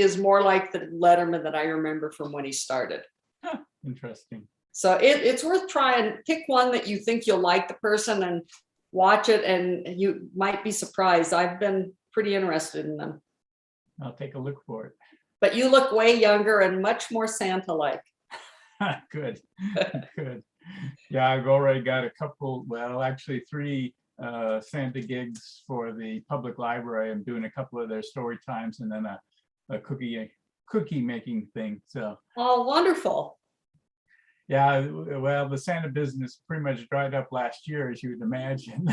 is more like the Letterman that I remember from when he started. Huh, interesting. So it's worth trying. Pick one that you think you'll like the person and watch it, and you might be surprised. I've been pretty interested in them. I'll take a look for it. But you look way younger and much more Santa-like. Good, good. Yeah, I've already got a couple, well, actually 3 Santa gigs for the public library. I'm doing a couple of their story times and then a cookie making thing. So, Oh, wonderful. yeah, well, the Santa business pretty much dried up last year, as you would imagine.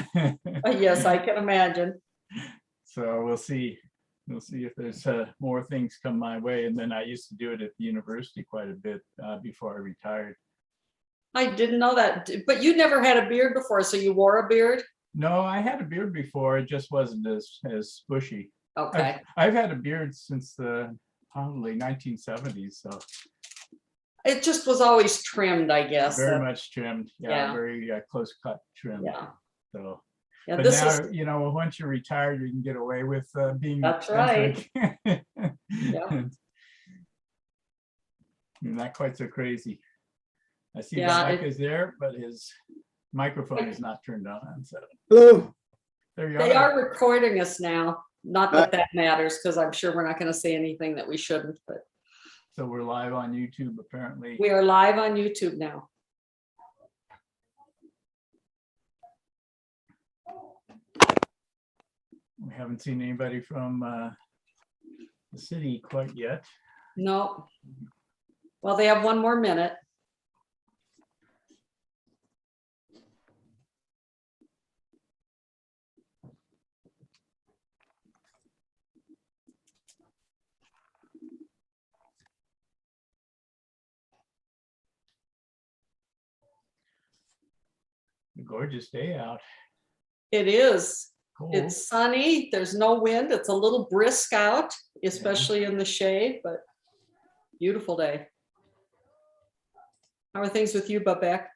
Yes, I can imagine. So we'll see. We'll see if there's more things come my way. And then I used to do it at the university quite a bit before I retired. I didn't know that, but you never had a beard before, so you wore a beard? No, I had a beard before. It just wasn't as bushy. Okay. I've had a beard since the probably 1970s. So It just was always trimmed, I guess. very much trimmed. Yeah, Yeah. very close cut trim. Yeah. So, Yeah, but this now, is, you know, once you're retired, you can get away with being That's right. eccentric. Yeah. Not quite so crazy. I see Yeah, Mike is there, but his microphone is not turned on. So Hello. there you they are. are recording us now. Not that that matters, because I'm sure we're not going to say anything that we shouldn't, but So we're live on YouTube, apparently. we are live on YouTube now. We haven't seen anybody from the city quite yet. No. Well, they have one more minute. A gorgeous day out. It is. Cold. It's sunny. There's no wind. It's a little brisk out, especially in the shade, but beautiful day. How are things with you, Babek?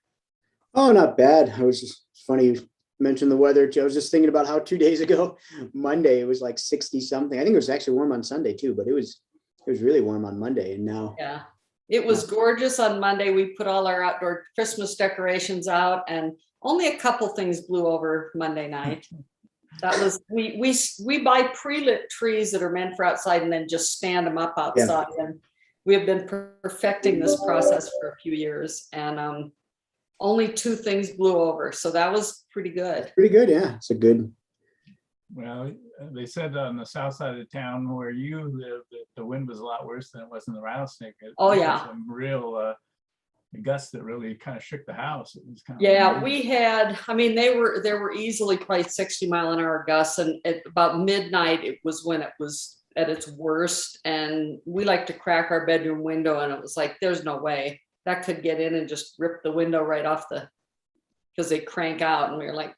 Oh, not bad. I was just funny you mentioned the weather. I was just thinking about how 2 days ago, Monday, it was like 60 something. I think it was actually warm on Sunday too, but it was really warm on Monday. And now, Yeah, it was gorgeous on Monday. We put all our outdoor Christmas decorations out, and only a couple things blew over Monday night. That was, we buy pre-lit trees that are meant for outside and then just stand them up outside. And we have been perfecting this process for a few years, and only 2 things blew over. So that was pretty good. pretty good. Yeah, it's a good. Well, they said on the south side of town where you live that the wind was a lot worse than it was in the Rattlesnake. Oh, There was yeah. some real gusts that really kind of shook the house. It was kind of Yeah, amazing. we had, I mean, there were easily probably 60-mile-an-hour gusts, and at about midnight, it was when it was at its worst. And we like to crack our bedroom window, and it was like, there's no way that could get in and just rip the window right off because they crank out. And we were like,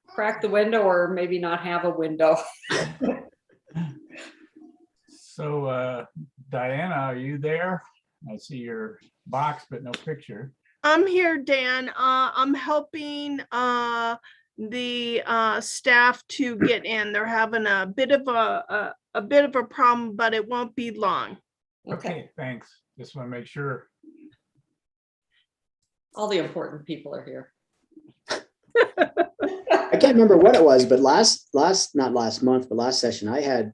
crack the window or maybe not have a window. So Diana, are you there? I see your box, but no picture. I'm here, Dan. I'm helping the staff to get in. They're having a bit of a problem, but it won't be long. Okay, thanks. Just want to make sure. All the important people are here. I can't remember what it was, but not last month, but last session, I had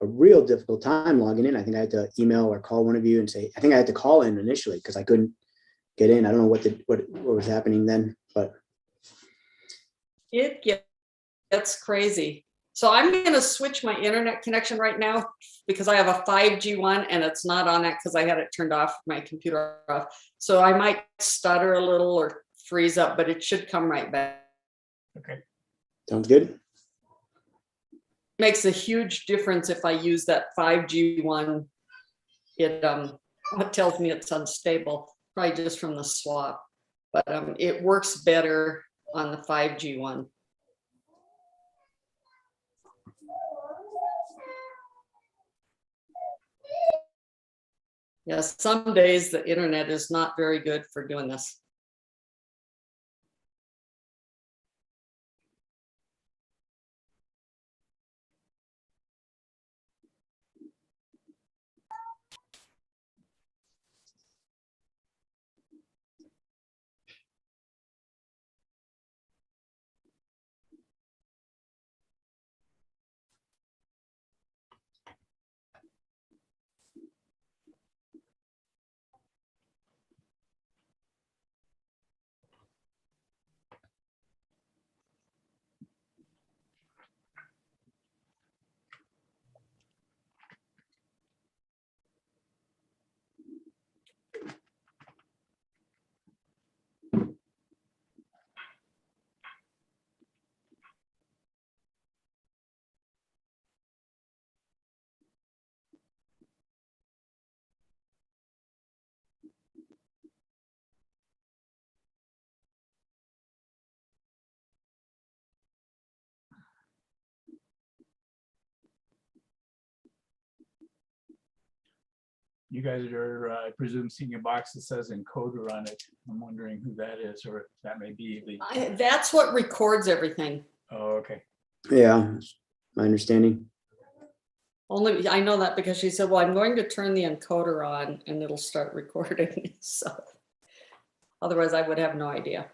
a real difficult time logging in. I think I had to email or call one of you and say, I think I had to call in initially because I couldn't get in. I don't know what was happening then, but It gets crazy. So I'm going to switch my internet connection right now because I have a 5G one and it's not on that because I had it turned off, my computer off. So I might stutter a little or freeze up, but it should come right back. Okay. sounds good. Makes a huge difference if I use that 5G one. It tells me it's unstable, probably just from the swap, but it works better on the 5G one. Yes, some days the internet is not very good for doing this. you guys are, I presume, seeing a box that says encoder on it. I'm wondering who that is, or if that may be the, That's what records everything. oh, okay. Yeah, that's my understanding. Only, I know that because she said, well, I'm going to turn the encoder on and it'll start recording. So otherwise I would have no idea.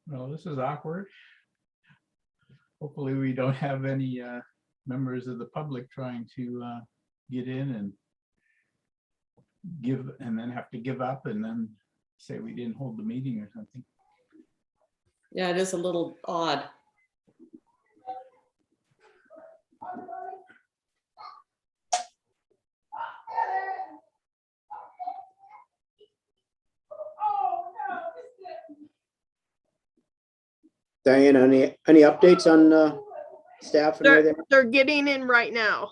Well, this is awkward. Hopefully we don't have any members of the public trying to get in and give, and then have to give up and then say we didn't hold the meeting or something. Yeah, it is a little odd. Diane, any updates on staff and everything? They're getting in right now.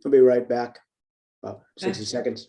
I'll be right back. About 60 seconds.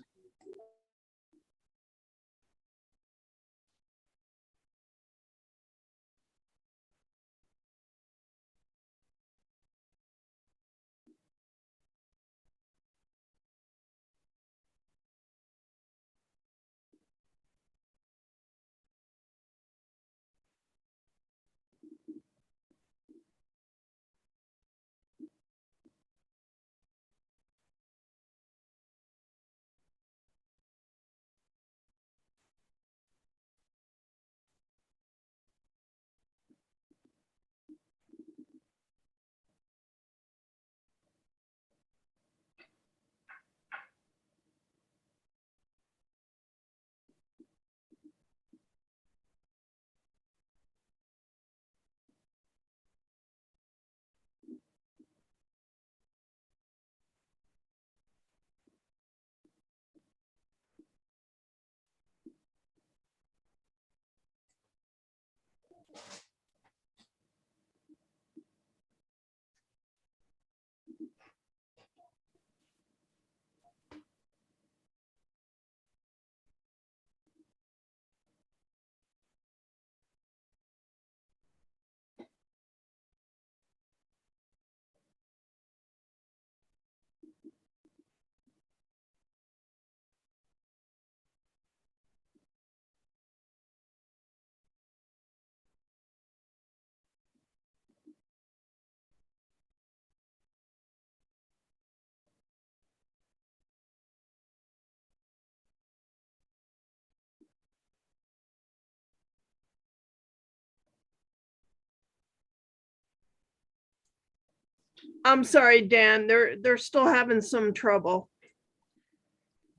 I'm sorry, Dan, they're still having some trouble.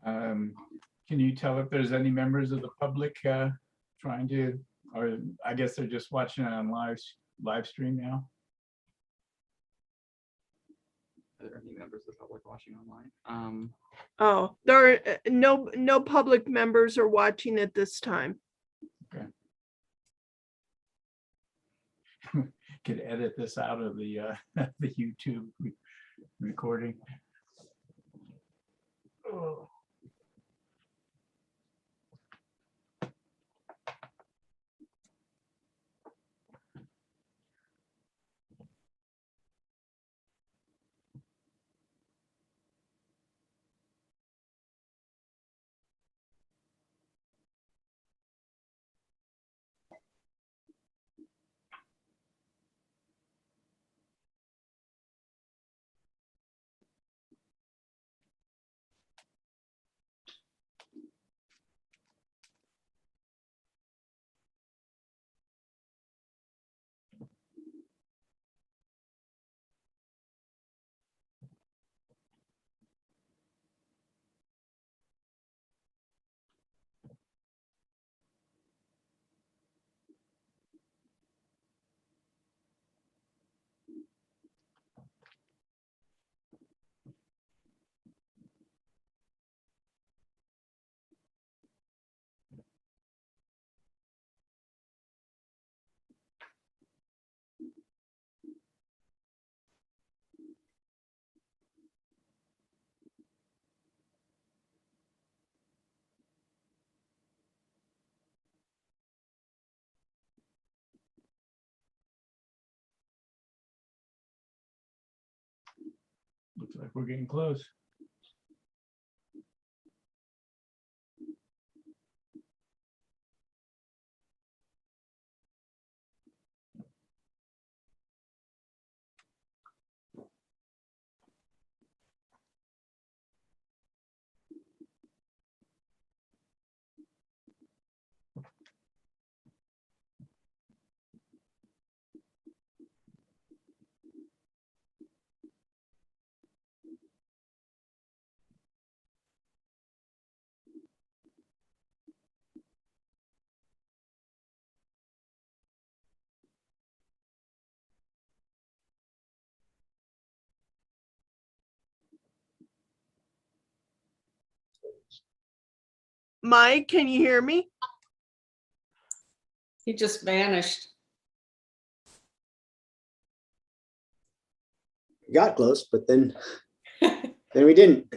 Can you tell if there's any members of the public trying to, or I guess they're just watching it on live stream now? Are there any members of the public watching online? Oh, there are no public members are watching at this time. Could edit this out of the the YouTube recording. Oh. Looks like we're getting close. Mike, can you hear me? He just vanished. Got close, but then Then we didn't.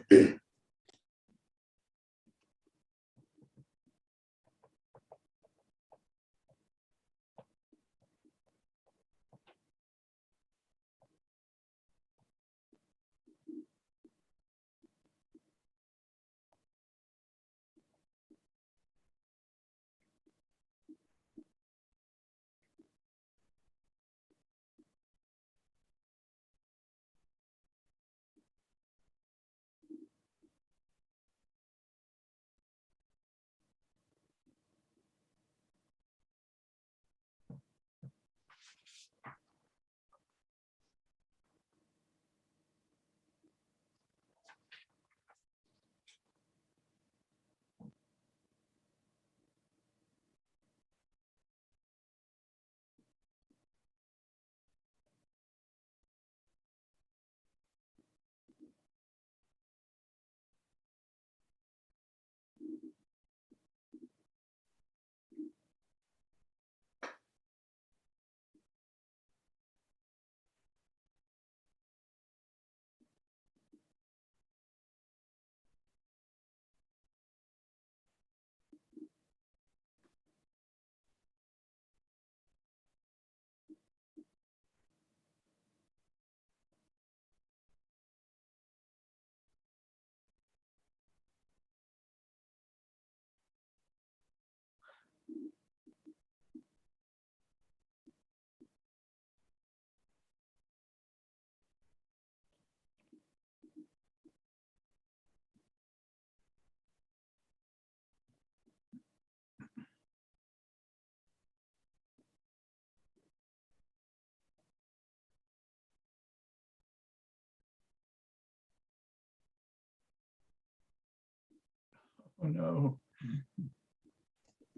Oh, no.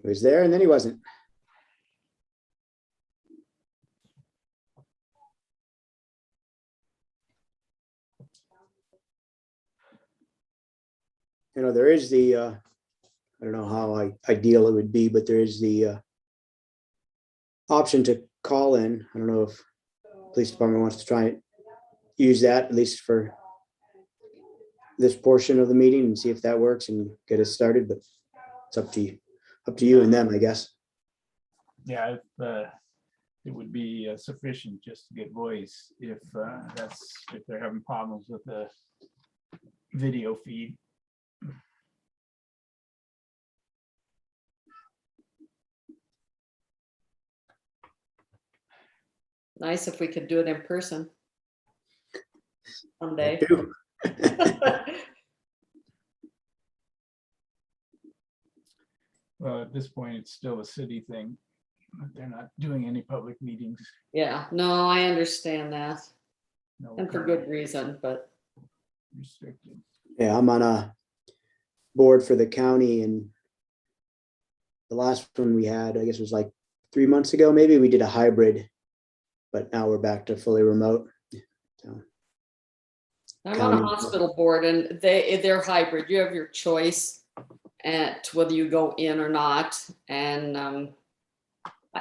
He was there and then he wasn't. You know, there is the, I don't know how ideal it would be, but there is the option to call in. I don't know if police department wants to try and use that, at least for this portion of the meeting, and see if that works and get us started, but it's up to you and them, I guess. Yeah, it would be sufficient just to get voice if if they're having problems with the video feed. Nice if we could do it in person someday. Too. Well, at this point, it's still a city thing. They're not doing any public meetings. Yeah, no, I understand that, No and for good reason, but restricted. Yeah, I'm on a board for the county, and the last one we had, I guess, was like 3 months ago, maybe. We did a hybrid, but now we're back to fully remote. So, I'm on a County. hospital board and they're hybrid. You have your choice at whether you go in or not. And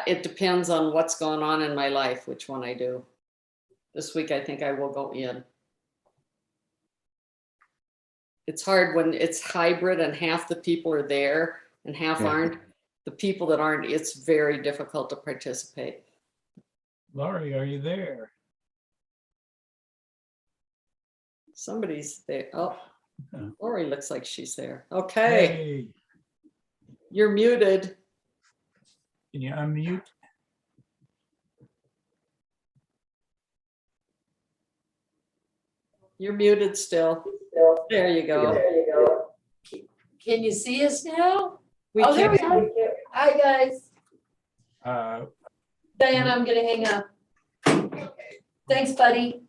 it depends on what's going on in my life, which one I do. This week, I think I will go in. It's hard when it's hybrid and half the people are there and half Yeah. aren't. The people that aren't, it's very difficult to participate. Laurie, are you there? Somebody's there. Oh, Lori looks like she's there. Okay, Hey, you're muted. can you unmute? You're muted still. There you go. Can you see us now? We Oh, there we can- are. Hi, guys. Diana, I'm gonna hang up. Thanks, buddy.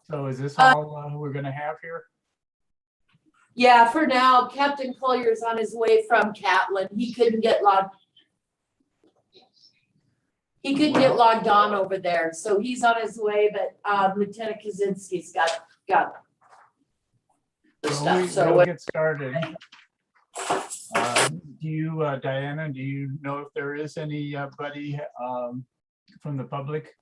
So is this all we're gonna have here? Yeah, for now, Captain Collier's on his way from Catlin. He couldn't get logged. He couldn't get logged on over there, so he's on his way, but Lieutenant Kaczynski's got the stuff, so. We'll get started. Do you, Diana, do you know if there is anybody from the public?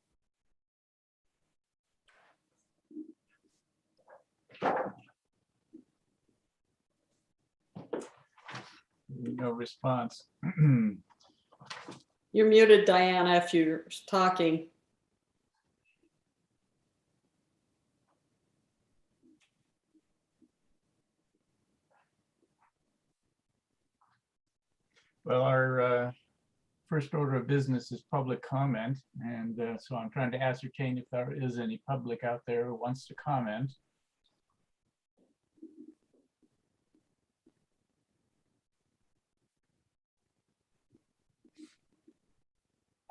No response. You're muted, Diana, if you're talking. Well, our first order of business is public comment. And so I'm trying to ascertain if there is any public out there who wants to comment.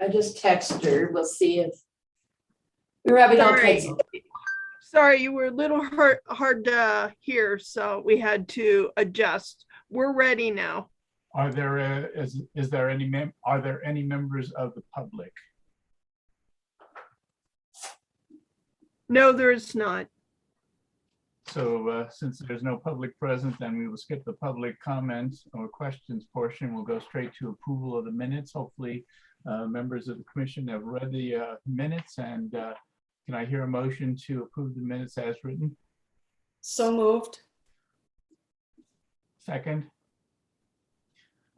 I just texted her. We'll see if we're having all kinds of. Sorry, you were a little hard to hear, so we had to adjust. We're ready now. Are there is there any are there any members of the public? No, there is not. So since there's no public present, then we will skip the public comments or questions portion. We'll go straight to approval of the minutes. Hopefully, members of the commission have read the minutes, and can I hear a motion to approve the minutes as written? So moved. Second?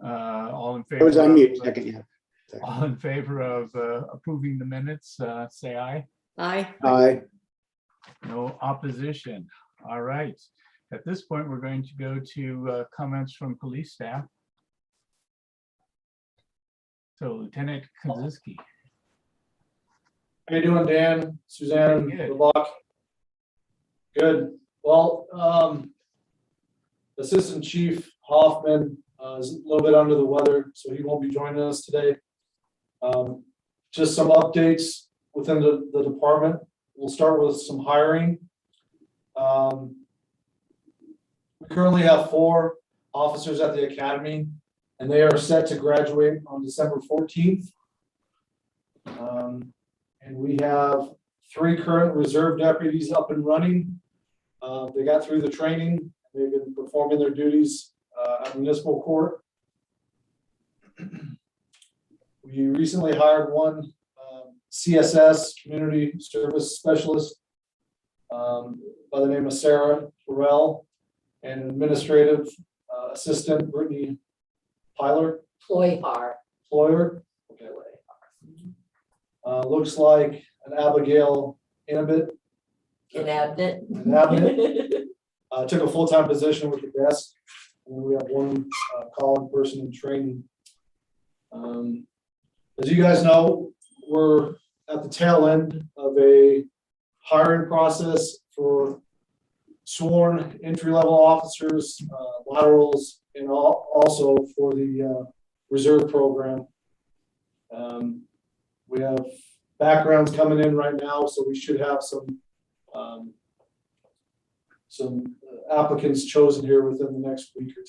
All in I favor? was on of- mute. Second, yeah. All in favor of approving the minutes, say aye. Aye. Aye. No opposition. All right. At this point, we're going to go to comments from police staff. So Lieutenant Kozinski. How you doing, Dan, Suzanne, Good. LeBlanc? Good. Well, Assistant Chief Hoffman is a little bit under the weather, so he won't be joining us today. Just some updates within the department. We'll start with some hiring. We currently have 4 officers at the academy, and they are set to graduate on December 14th. And we have 3 current reserve deputies up and running. They got through the training. They've been performing their duties at municipal court. We recently hired 1 CSS, Community Service Specialist, by the name of Sarah Burrell, and Administrative Assistant Brittany Pyler. Ployhar. Ployer. Okay. Looks like an Abigail Inabit. Inabit. Took a full-time position with the desk. And we have 1 call-in person in training. As you guys know, we're at the tail end of a hiring process for sworn entry-level officers, laterals, and also for the reserve program. We have backgrounds coming in right now, so we should have some applicants chosen here within the next week or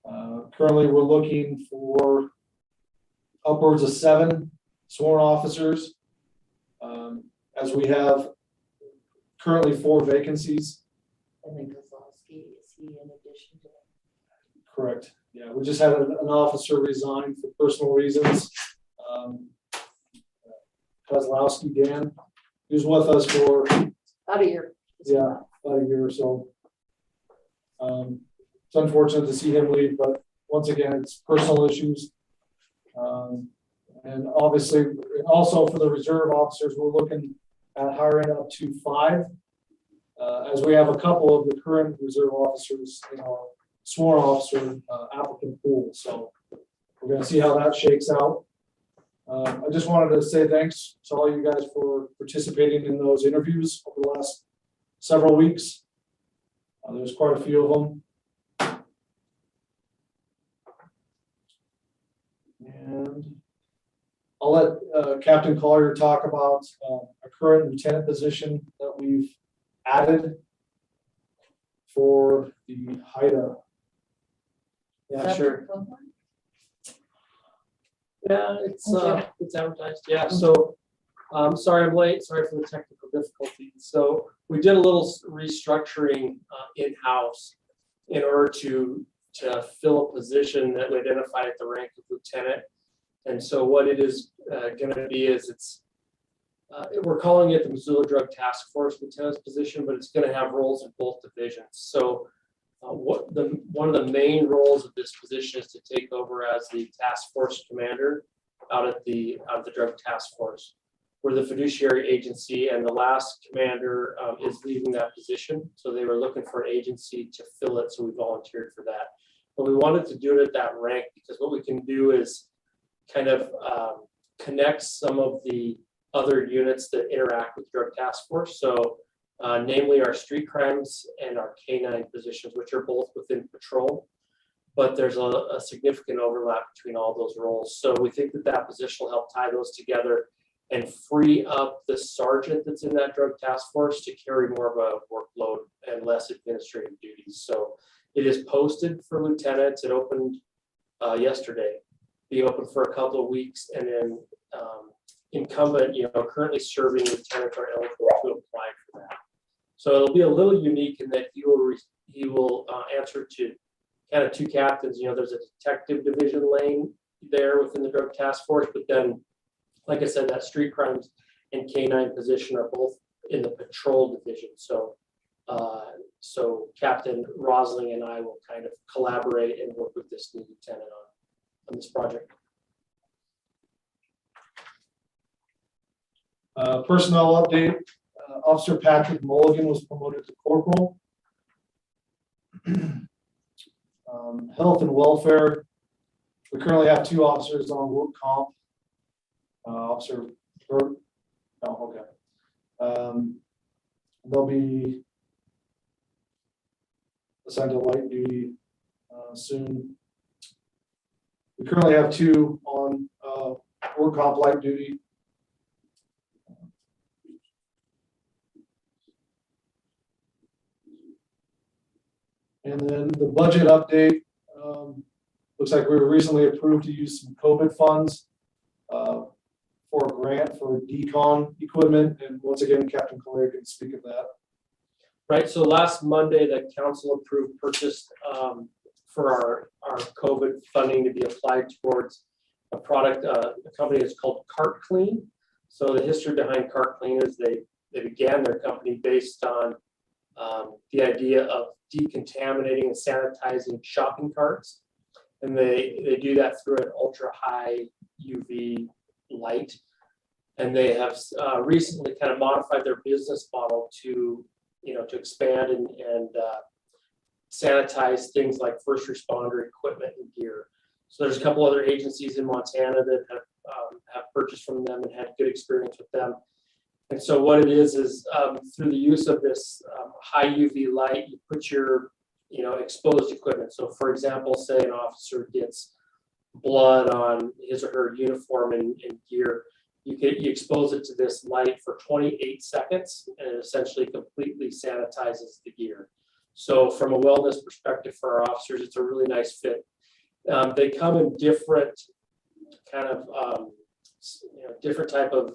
2. Currently, we're looking for upwards of 7 sworn officers, as we have currently 4 vacancies. And then Kozlowski, is he in addition to that? Correct. Yeah, we just had an officer resign for personal reasons. Kozlowski Dan, he was with us for Out of your. about a year or so. It's unfortunate to see him leave, but once again, it's personal issues. And obviously, also for the reserve officers, we're looking at hiring up to 5, as we have a couple of the current reserve officers in our sworn officer applicant pool. So we're going to see how that shakes out. I just wanted to say thanks to all you guys for participating in those interviews over the last several weeks. There's quite a few of them. And I'll let Captain Collier talk about a current lieutenant position that we've added for the HIDA. Yeah, sure. Yeah, it's advertised. Yeah, so sorry I'm late. Sorry for the technical difficulties. So we did a little restructuring in-house in order to fill a position that we identified at the rank of lieutenant. And so what it is going to be is we're calling it the Missoula Drug Task Force Lieutenant's position, but it's gonna have roles in both divisions. So one of the main roles of this position is to take over as the task force commander out at the drug task force. We're the fiduciary agency, and the last commander is leaving that position. So they were looking for an agency to fill it, so we volunteered for that. But we wanted to do it at that rank because what we can do is kind of connect some of the other units that interact with drug task force. So namely our street crimes and our canine positions, which are both within patrol. But there's a significant overlap between all those roles. So we think that that position will help tie those together and free up the sergeant that's in that drug task force to carry more of a workload and less administrative duties. So it is posted for lieutenants. It opened yesterday. Be open for a couple of weeks, and then incumbent, currently serving lieutenants are eligible to apply for that. So it'll be a little unique in that he will answer to kind of two captains. There's a detective division lane there within the drug task force, but then, like I said, that street crimes and canine position are both in the patrol division. So Captain Rosling and I will kind of collaborate and work with this new lieutenant on this project. Personnel update, Officer Patrick Mulligan was promoted to corporal. Health and welfare, we currently have 2 officers on work comp. Officer Burt, oh, okay. They'll be assigned to light duty soon. We currently have 2 on work comp light duty. And then the budget update, looks like we were recently approved to use some COVID funds for a grant for decon equipment. And once again, Captain Collier can speak of that. Right, so last Monday, the council approved purchase for our COVID funding to be applied towards a product, a company that's called Cart Clean. So the history behind Cart Clean is they began their company based on the idea of decontaminating and sanitizing shopping carts. And they do that through an ultra high UV light. And they have recently kind of modified their business model to expand and sanitize things like first responder equipment and gear. So there's a couple other agencies in Montana that have purchased from them and had good experience with them. And so what it is through the use of this high UV light, you put your exposed equipment. So for example, say an officer gets blood on his or her uniform and gear, you expose it to this light for 28 seconds and it essentially completely sanitizes the gear. So from a wellness perspective for our officers, it's a really nice fit. They come in different kind of different type of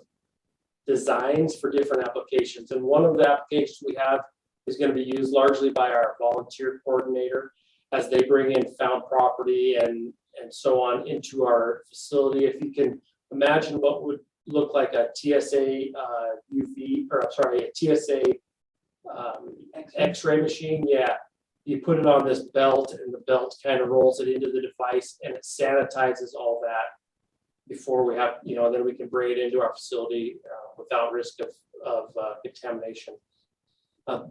designs for different applications. And one of the applications we have is going to be used largely by our volunteer coordinator as they bring in found property and so on into our facility. If you can imagine what would look like a TSA a TSA X-ray machine. Yeah, you put it on this belt and the belt kind of rolls it into the device and it sanitizes all that before we have, then we can bring it into our facility without risk of contamination.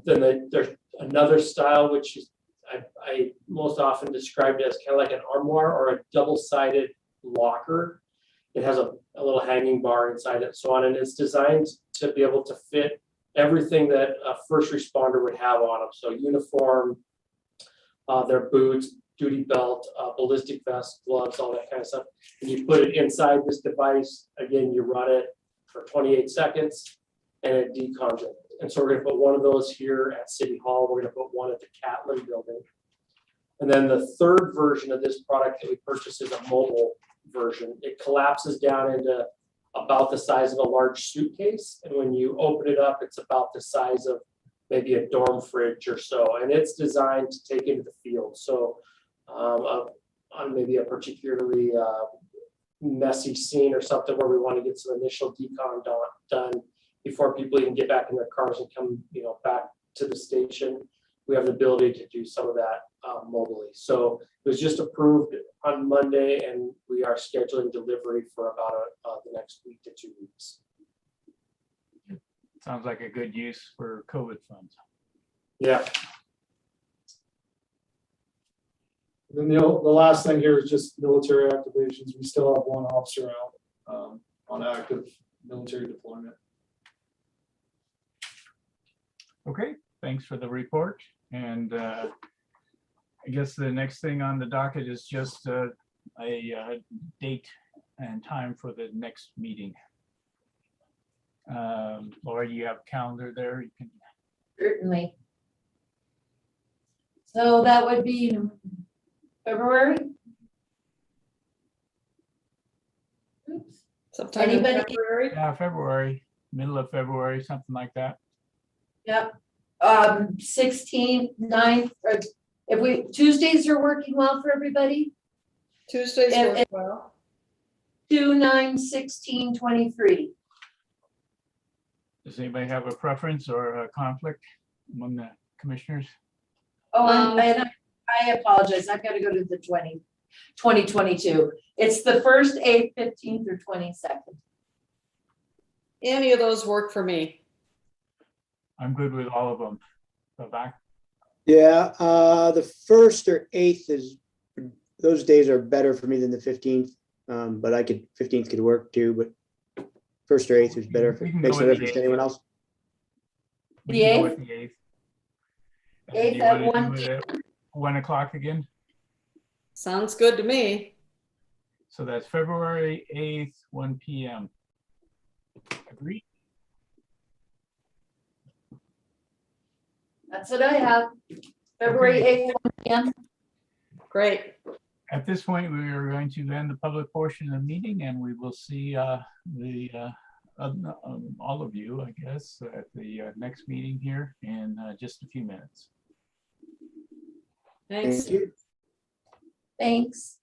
Then there's another style, which is I most often described as kind of like an armoire or a double-sided locker. It has a little hanging bar inside it and so on, and it's designed to be able to fit everything that a first responder would have on them. So uniform, their boots, duty belt, ballistic vest, gloves, all that kind of stuff. And you put it inside this device. Again, you run it for 28 seconds and it decons it. And so we're going to put one of those here at City Hall. We're going to put one at the Catlin building. And then the third version of this product that we purchased is a mobile version. It collapses down into about the size of a large suitcase. And when you open it up, it's about the size of maybe a dorm fridge or so. And it's designed to take into the field. So on maybe a particularly messy scene or something where we want to get some initial decon done, before people even get back in their cars and come, back to the station. We have the ability to do some of that mobily. So it was just approved on Monday, and we are scheduling delivery for about the next week to 2 weeks. Sounds like a good use for COVID funds. Yeah. Then the last thing here is just military activations. We still have one officer out on active military deployment. Okay, thanks for the report. And I guess the next thing on the docket is just a date and time for the next meeting. Laura, you have a calendar there? You can. Certainly. So that would be February? Oops. Sometime in Anybody? February. Yeah, February, middle of February, something like that. Yep. 16th, 9th, or if Tuesdays are working well for everybody? Tuesdays And- work well. 2, 9, 16, 23. Does anybody have a preference or a conflict among the commissioners? Oh, Um, and I apologize. I've got to go to the 2022. It's the 1st, 8th, 15th, or 22nd. Any of those work for me. I'm good with all of them. So back, Yeah, the 1st or 8th those days are better for me than the 15th. But 15th could work too, but 1st or 8th is better. If We it can makes go no with the difference to 8th. anyone else. we can go with the 8th. And 8th you at wanna 1 do it at 1 o'clock again? Sounds good to me. So that's February 8th, 1 PM. Agree? That's what I have. February Okay. 8th, 1 p.m. Great. At this point, we are going to end the public portion of the meeting, and we will see all of you, I guess, at the next meeting here in just a few minutes. Thanks. Thank you. Thanks.